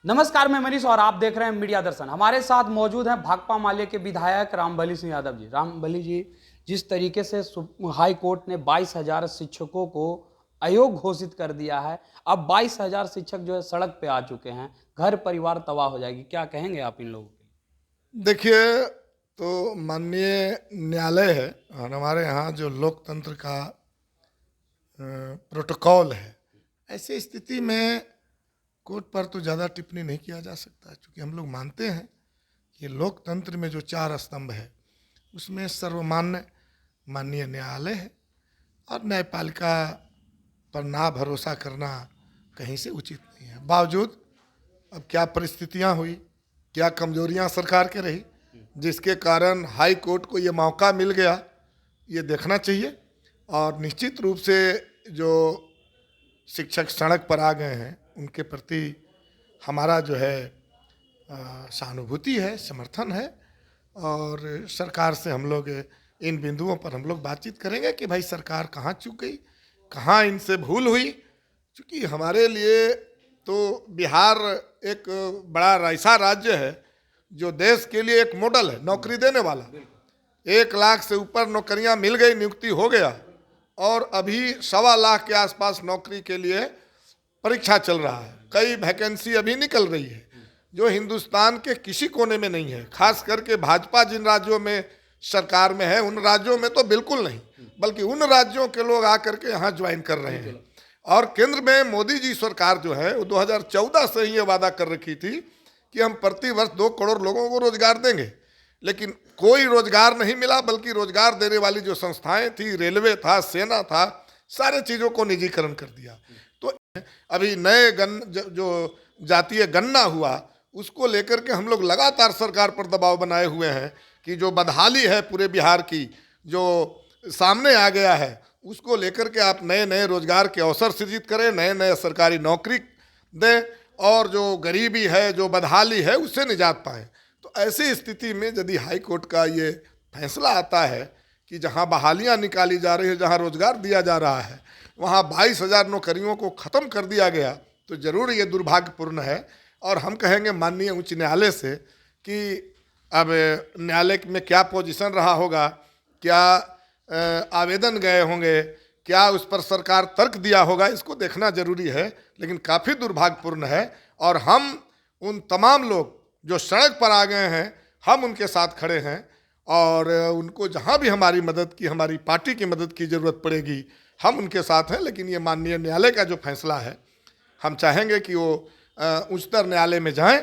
नमस्कार, मैं मनीष और आप देख रहे हैं मीडिया दर्शन। हमारे साथ मौजूद हैं भाकपा माले के विधायक रामबली सिंह यादव जी। रामबली जी, जिस तरीके से हाई कोर्ट ने 22,000 शिक्षकों को अयोग्य घोषित कर दिया है, अब 22,000 शिक्षक जो है सड़क पे आ चुके हैं, घर परिवार तबाह हो जाएगी। क्या कहेंगे आप इन लोगों के लिए? देखिए, तो माननीय न्यायालय है और हमारे यहाँ जो लोकतंत्र का प्रोटोकॉल है, ऐसी स्थिति में कोर्ट पर तो ज़्यादा टिप्पणी नहीं किया जा सकता, क्योंकि हम लोग मानते हैं कि लोकतंत्र में जो 4 स्तंभ है उसमें सर्वमान्य माननीय न्यायालय है और न्यायपालिका पर ना भरोसा करना कहीं से उचित नहीं है। बावजूद अब क्या परिस्थितियां हुई, क्या कमजोरियां सरकार के रही, जिसके कारण हाई कोर्ट को ये मौका मिल गया, ये देखना चाहिए। और निश्चित रूप से जो शिक्षक सड़क पर आ गए हैं उनके प्रति हमारा जो है सहानुभूति है, समर्थन है और सरकार से हम लोग इन बिंदुओं पर हम लोग बातचीत करेंगे कि भाई सरकार कहाँ चूक गई, कहाँ इनसे भूल हुई। क्योंकि हमारे लिए तो बिहार एक बड़ा ऐसा राज्य है जो देश के लिए एक मॉडल है, नौकरी देने वाला। 1 लाख से ऊपर नौकरियां मिल गई, नियुक्ति हो गया और अभी 1.25 लाख के आसपास नौकरी के लिए परीक्षा चल रहा है। कई वैकेंसी अभी निकल रही है जो हिंदुस्तान के किसी कोने में नहीं है। खास करके भाजपा जिन राज्यों में सरकार में है उन राज्यों में तो बिल्कुल नहीं, बल्कि उन राज्यों के लोग आकर के यहाँ ज्वाइन कर रहे हैं। और केंद्र में मोदी जी सरकार जो है वो 2014 से ही ये वादा कर रखी थी कि हम प्रति वर्ष 2 करोड़ लोगों को रोजगार देंगे, लेकिन कोई रोजगार नहीं मिला। बल्कि रोजगार देने वाली जो संस्थाएं थी, रेलवे था, सेना था, सारे चीज़ों को निजीकरण कर दिया। तो अभी नए जो जातीय गणना हुआ उसको लेकर के हम लोग लगातार सरकार पर दबाव बनाए हुए हैं कि जो बदहाली है पूरे बिहार की जो सामने आ गया है उसको लेकर के आप नए नए रोजगार के अवसर सृजित करें, नए नए सरकारी नौकरी दें और जो गरीबी है, जो बदहाली है, उससे निजात पाएं। तो ऐसी स्थिति में यदि हाई कोर्ट का ये फैसला आता है कि जहां बहालियां निकाली जा रही है, जहां रोजगार दिया जा रहा है, वहां 22,000 नौकरियों को ख़त्म कर दिया गया, तो ज़रूर ये दुर्भाग्यपूर्ण है। और हम कहेंगे माननीय उच्च न्यायालय से कि अब न्यायालय में क्या पोजीशन रहा होगा, क्या आवेदन गए होंगे, क्या उस पर सरकार तर्क दिया होगा, इसको देखना जरूरी है। लेकिन काफ़ी दुर्भाग्यपूर्ण है और हम उन तमाम लोग जो सड़क पर आ गए हैं, हम उनके साथ खड़े हैं और उनको जहां भी हमारी मदद की, हमारी पार्टी की मदद की ज़रूरत पड़ेगी, हम उनके साथ हैं। लेकिन ये माननीय न्यायालय का जो फैसला है, हम चाहेंगे कि वो उच्चतर न्यायालय में जाएं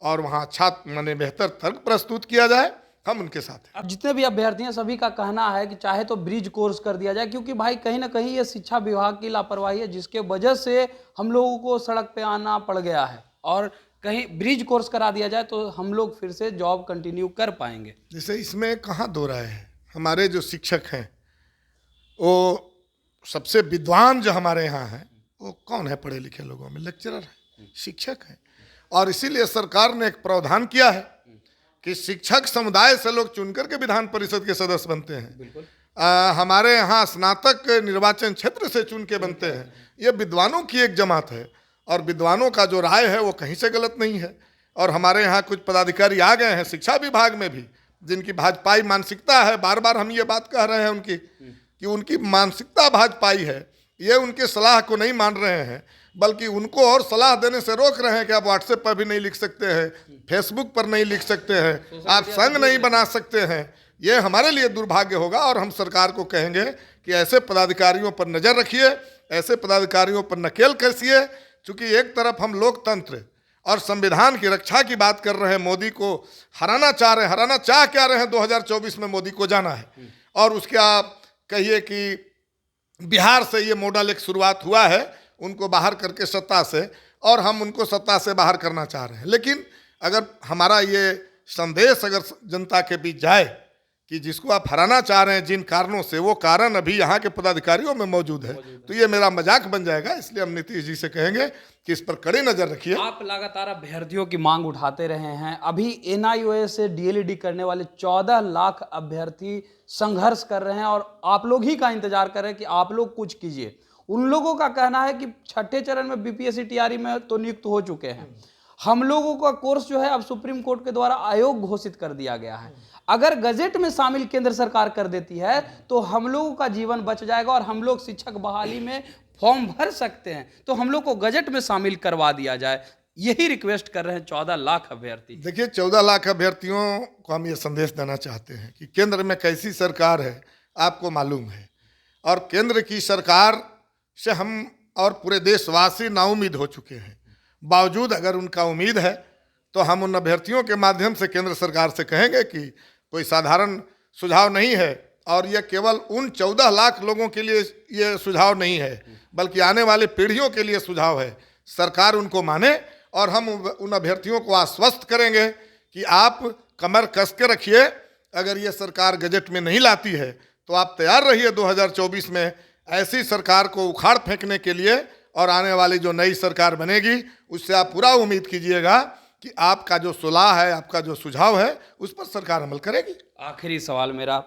और वहाँ अच्छा माने बेहतर तर्क प्रस्तुत किया जाए। हम उनके साथ हैं। अब जितने भी अभ्यर्थी हैं सभी का कहना है कि चाहे तो ब्रिज कोर्स कर दिया जाए, क्योंकि भाई कहीं ना कहीं ये शिक्षा विभाग की लापरवाही है जिसके वजह से हम लोगों को सड़क पे आना पड़ गया है। और कहीं ब्रिज कोर्स करा दिया जाए तो हम लोग फिर से जॉब कंटिन्यू कर पाएंगे। जैसे इसमें कहाँ दो राय है, हमारे जो शिक्षक हैं वो सबसे विद्वान जो हमारे यहाँ हैं वो कौन है? पढ़े लिखे लोगों में लेक्चरर है, शिक्षक हैं। और इसीलिए सरकार ने एक प्रावधान किया है कि शिक्षक समुदाय से लोग चुनकर के विधान परिषद के सदस्य बनते हैं। हमारे यहाँ स्नातक निर्वाचन क्षेत्र से चुन के बनते हैं। ये विद्वानों की एक जमात है और विद्वानों का जो राय है वो कहीं से गलत नहीं है। और हमारे यहाँ कुछ पदाधिकारी आ गए हैं शिक्षा विभाग में भी जिनकी भाजपाई मानसिकता है। बार बार हम ये बात कह रहे हैं उनकी कि उनकी मानसिकता भाजपाई है। ये उनके सलाह को नहीं मान रहे हैं, बल्कि उनको और सलाह देने से रोक रहे हैं कि आप व्हाट्सएप पर भी नहीं लिख सकते हैं, फेसबुक पर नहीं लिख सकते हैं, आप संघ नहीं बना सकते हैं। ये हमारे लिए दुर्भाग्य होगा और हम सरकार को कहेंगे कि ऐसे पदाधिकारियों पर नज़र रखिए, ऐसे पदाधिकारियों पर नकेल कसिए। चूँकि एक तरफ हम लोकतंत्र और संविधान की रक्षा की बात कर रहे हैं, मोदी को हराना चाह रहे हैं। हराना चाह क्या रहे हैं? 2024 में मोदी को जाना है और उसके आप कहिए कि बिहार से ये मॉडल एक शुरुआत हुआ है, उनको बाहर करके सत्ता से, और हम उनको सत्ता से बाहर करना चाह रहे हैं। लेकिन अगर हमारा ये संदेश अगर जनता के बीच जाए कि जिसको आप हराना चाह रहे हैं जिन कारणों से, वो कारण अभी यहाँ के पदाधिकारियों में मौजूद है, तो ये मेरा मजाक बन जाएगा। इसलिए हम नीतीश जी से कहेंगे कि इस पर कड़ी नजर रखिए। आप लगातार अभ्यर्थियों की मांग उठाते रहे हैं। अभी एनआईओएस से डीएलईडी करने वाले 14 लाख अभ्यर्थी संघर्ष कर रहे हैं और आप लोग ही का इंतजार कर रहे हैं कि आप लोग कुछ कीजिए। उन लोगों का कहना है कि छठे चरण में बीपीएससी टीआरई में तो नियुक्त हो चुके हैं, हम लोगों का कोर्स जो है अब सुप्रीम कोर्ट के द्वारा अयोग्य घोषित कर दिया गया है। अगर गजट में शामिल केंद्र सरकार कर देती है तो हम लोगों का जीवन बच जाएगा और हम लोग शिक्षक बहाली में फॉर्म भर सकते हैं। तो हम लोग को गजट में शामिल करवा दिया जाए, यही रिक्वेस्ट कर रहे हैं 14 लाख अभ्यर्थी। देखिए 14 लाख अभ्यर्थियों को हम ये संदेश देना चाहते हैं कि केंद्र में कैसी सरकार है आपको मालूम है, और केंद्र की सरकार से हम और पूरे देशवासी नाउम्मीद हो चुके हैं। बावजूद अगर उनका उम्मीद है तो हम उन अभ्यर्थियों के माध्यम से केंद्र सरकार से कहेंगे कि कोई साधारण सुझाव नहीं है, और यह केवल उन 14 लाख लोगों के लिए ये सुझाव नहीं है, बल्कि आने वाली पीढ़ियों के लिए सुझाव है। सरकार उनको माने और हम उन अभ्यर्थियों को आश्वस्त करेंगे कि आप कमर कस के रखिए, अगर ये सरकार गजट में नहीं लाती है तो आप तैयार रहिए 2024 में ऐसी सरकार को उखाड़ फेंकने के लिए, और आने वाली जो नई सरकार बनेगी उससे आप पूरा उम्मीद कीजिएगा कि आपका जो सलाह है, आपका जो सुझाव है, उस पर सरकार अमल करेगी। आखिरी सवाल मेरा,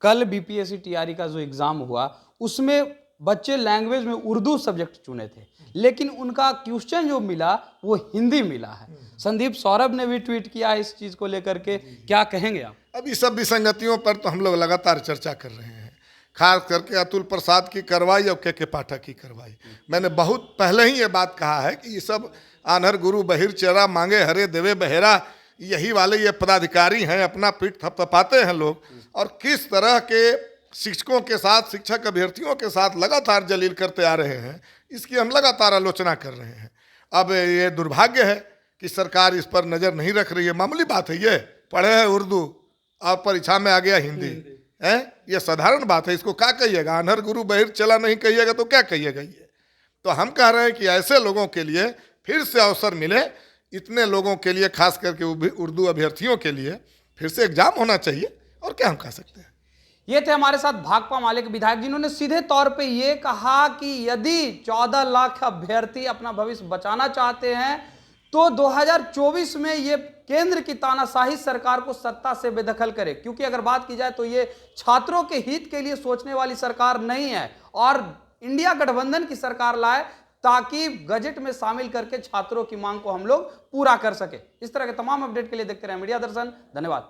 कल बीपीएससी टीआरई का जो एग्जाम हुआ उसमें बच्चे लैंग्वेज में उर्दू सब्जेक्ट चुने थे, लेकिन उनका क्वेश्चन जो मिला वो हिंदी मिला है। संदीप सौरभ ने भी ट्वीट किया है इस चीज को लेकर के, क्या कहेंगे आप? अभी सब विसंगतियों पर तो हम लोग लगातार चर्चा कर रहे हैं, खास करके अतुल प्रसाद की कार्रवाई और के पाठक की कार्रवाई। मैंने बहुत पहले ही ये बात कहा है कि ये सब आनहर गुरु बहिर चेरा मांगे हरे देवे बहेरा, यही वाले ये पदाधिकारी हैं, अपना पीठ थपथपाते हैं लोग, और किस तरह के शिक्षकों के साथ, शिक्षक अभ्यर्थियों के साथ लगातार जलील करते आ रहे हैं, इसकी हम लगातार आलोचना कर रहे हैं। अब ये दुर्भाग्य है कि सरकार इस पर नज़र नहीं रख रही है। मामूली बात है, ये पढ़े हैं उर्दू और परीक्षा में आ गया हिंदी है, ये साधारण बात है, इसको क्या कहिएगा? अनहर गुरु बहिर चला नहीं कहिएगा तो क्या कहिएगा? ये तो हम कह रहे हैं कि ऐसे लोगों के लिए फिर से अवसर मिले, इतने लोगों के लिए, खास करके उर्दू अभ्यर्थियों के लिए फिर से एग्जाम होना चाहिए, और क्या हम कह सकते हैं। ये थे हमारे साथ भाकपा माले के विधायक, जिन्होंने सीधे तौर पे ये कहा कि यदि 14 लाख अभ्यर्थी अपना भविष्य बचाना चाहते हैं तो 2024 में ये केंद्र की तानाशाही सरकार को सत्ता से बेदखल करे, क्योंकि अगर बात की जाए तो ये छात्रों के हित के लिए सोचने वाली सरकार नहीं है, और इंडिया गठबंधन की सरकार लाए ताकि गजट में शामिल करके छात्रों की मांग को हम लोग पूरा कर सके। इस तरह के तमाम अपडेट के लिए देखते रहे मीडिया दर्शन। धन्यवाद।